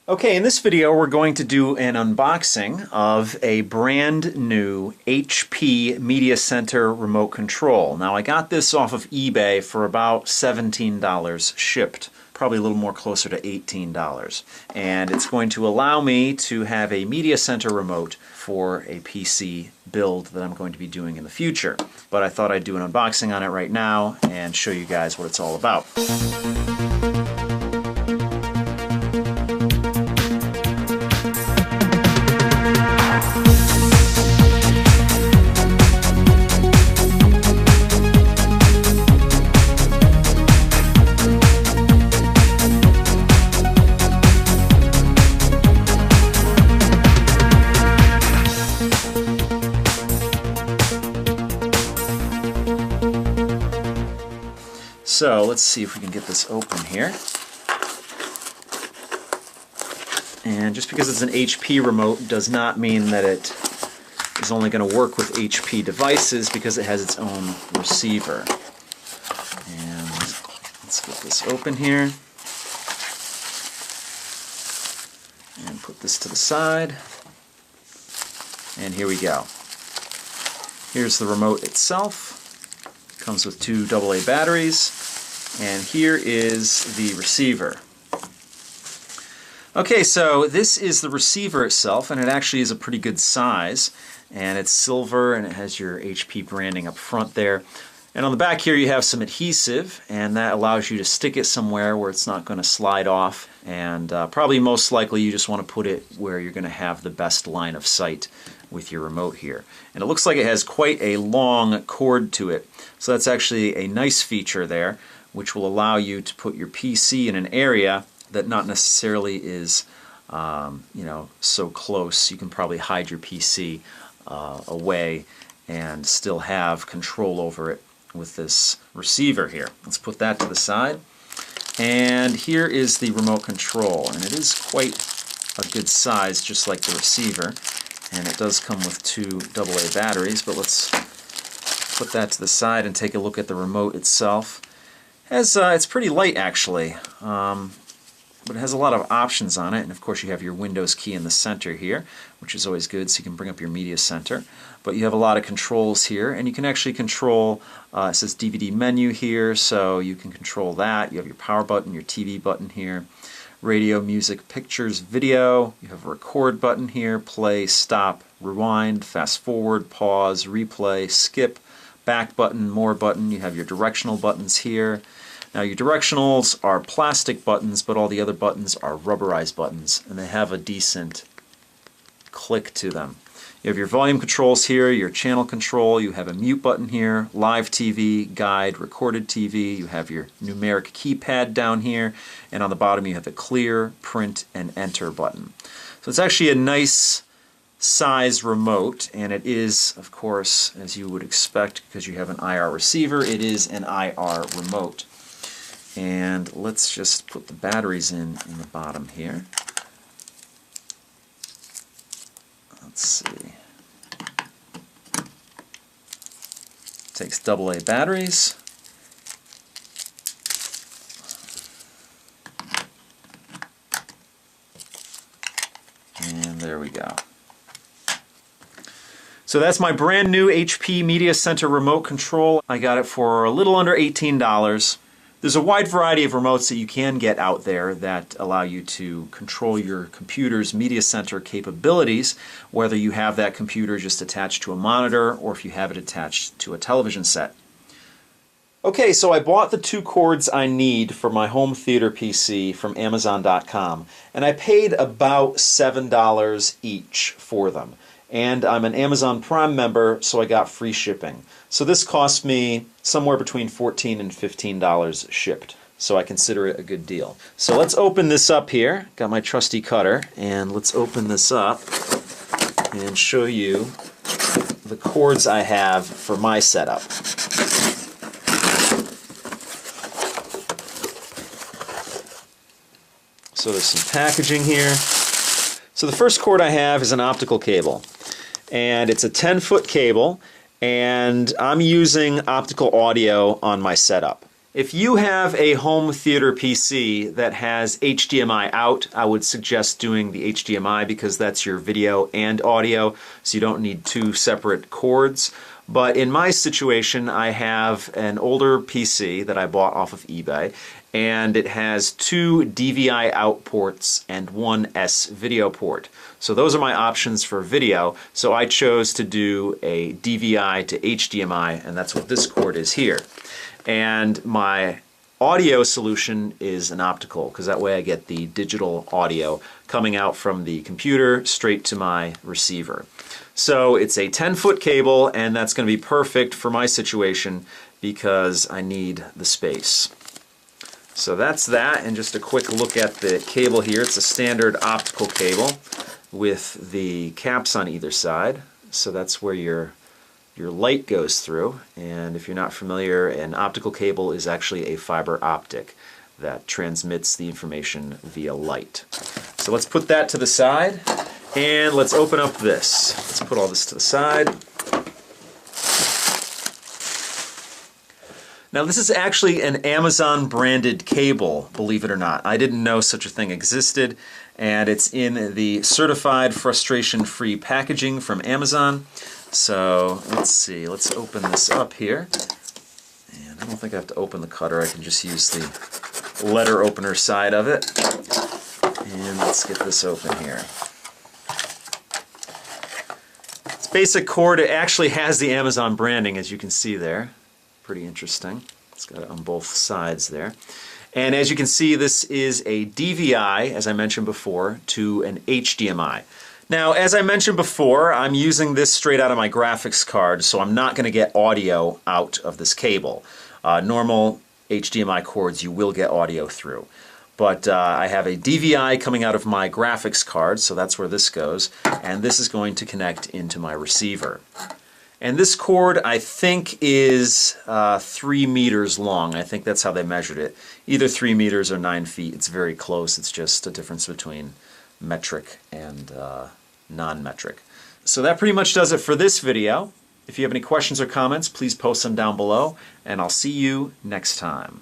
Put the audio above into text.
Okay, in this video we're going to do an unboxing of a brand new HP Media Center remote control. Now I got this off of eBay for about $17 shipped, probably a little more closer to $18. And it's going to allow me to have a Media Center remote for a PC build that I'm going to be doing in the future. But I thought I'd do an unboxing on it right now and show you guys what it's all about. So let's see if we can get this open here. And just because it's an HP remote does not mean that it is only going to work with HP devices, because it has its own receiver. And let's get this open here. And put this to the side. And here we go. Here's the remote itself. Comes with two AA batteries. And here is the receiver. Okay, so this is the receiver itself, and it actually is a pretty good size. And it's silver, and it has your HP branding up front there. And on the back here you have some adhesive, and that allows you to stick it somewhere where it's not going to slide off. And probably most likely you just want to put it where you're going to have the best line of sight with your remote here. And it looks like it has quite a long cord to it. So that's actually a nice feature there, which will allow you to put your PC in an area that not necessarily is so close. You can probably hide your PC away and still have control over it with this receiver here. Let's put that to the side. And here is the remote control, and it is quite a good size, just like the receiver. And it does come with two AA batteries, but let's put that to the side and take a look at the remote itself. It's pretty light actually, but it has a lot of options on it, and of course you have your Windows key in the center here, which is always good, so you can bring up your media center. But you have a lot of controls here, and you can actually control, it says DVD menu here, so you can control that. You have your power button, your TV button here, radio, music, pictures, video. You have a record button here, play, stop, rewind, fast forward, pause, replay, skip, back button, more button. You have your directional buttons here. Now your directionals are plastic buttons, but all the other buttons are rubberized buttons, and they have a decent click to them. You have your volume controls here, your channel control, you have a mute button here, live TV, guide, recorded TV, you have your numeric keypad down here, and on the bottom you have the clear, print, and enter button. So it's actually a nice size remote, and it is, of course, as you would expect, because you have an IR receiver, it is an IR remote. And let's just put the batteries in the bottom here. Let's see. Takes AA batteries. And there we go. So that's my brand new HP Media Center remote control. I got it for a little under $18. There's a wide variety of remotes that you can get out there that allow you to control your computer's media center capabilities, whether you have that computer just attached to a monitor or if you have it attached to a television set. Okay, so I bought the two cords I need for my home theater PC from Amazon.com, and I paid about $7 each for them. And I'm an Amazon Prime member, so I got free shipping. So this cost me somewhere between $14 and $15 shipped. So I consider it a good deal. So let's open this up here. Got my trusty cutter, and let's open this up and show you the cords I have for my setup. So there's some packaging here. So the first cord I have is an optical cable. And it's a 10-foot cable, and I'm using optical audio on my setup. If you have a home theater PC that has HDMI out, I would suggest doing the HDMI because that's your video and audio, so you don't need two separate cords. But in my situation, I have an older PC that I bought off of eBay, and it has two DVI out ports and one S video port. So those are my options for video, so I chose to do a DVI to HDMI, and that's what this cord is here. And my audio solution is an optical, because that way I get the digital audio coming out from the computer straight to my receiver. So it's a 10-foot cable, and that's going to be perfect for my situation because I need the space. So that's that, and just a quick look at the cable here. It's a standard optical cable with the caps on either side. So that's where your light goes through, and if you're not familiar, an optical cable is actually a fiber optic that transmits the information via light. So let's put that to the side, and let's open up this. Let's put all this to the side. Now this is actually an Amazon branded cable, believe it or not. I didn't know such a thing existed, and it's in the certified frustration-free packaging from Amazon. So let's see, let's open this up here. And I don't think I have to open the cutter, I can just use the letter opener side of it. And let's get this open here. It's basic cord, it actually has the Amazon branding, as you can see there. Pretty interesting. It's got it on both sides there. And as you can see, this is a DVI, as I mentioned before, to an HDMI. Now, as I mentioned before, I'm using this straight out of my graphics card, so I'm not going to get audio out of this cable. Normal HDMI cords, you will get audio through. But I have a DVI coming out of my graphics card, so that's where this goes, and this is going to connect into my receiver. And this cord, I think, is 3 meters long. I think that's how they measured it. Either 3 meters or 9 feet. It's very close. It's just a difference between metric and non-metric. So that pretty much does it for this video. If you have any questions or comments, please post them down below, and I'll see you next time.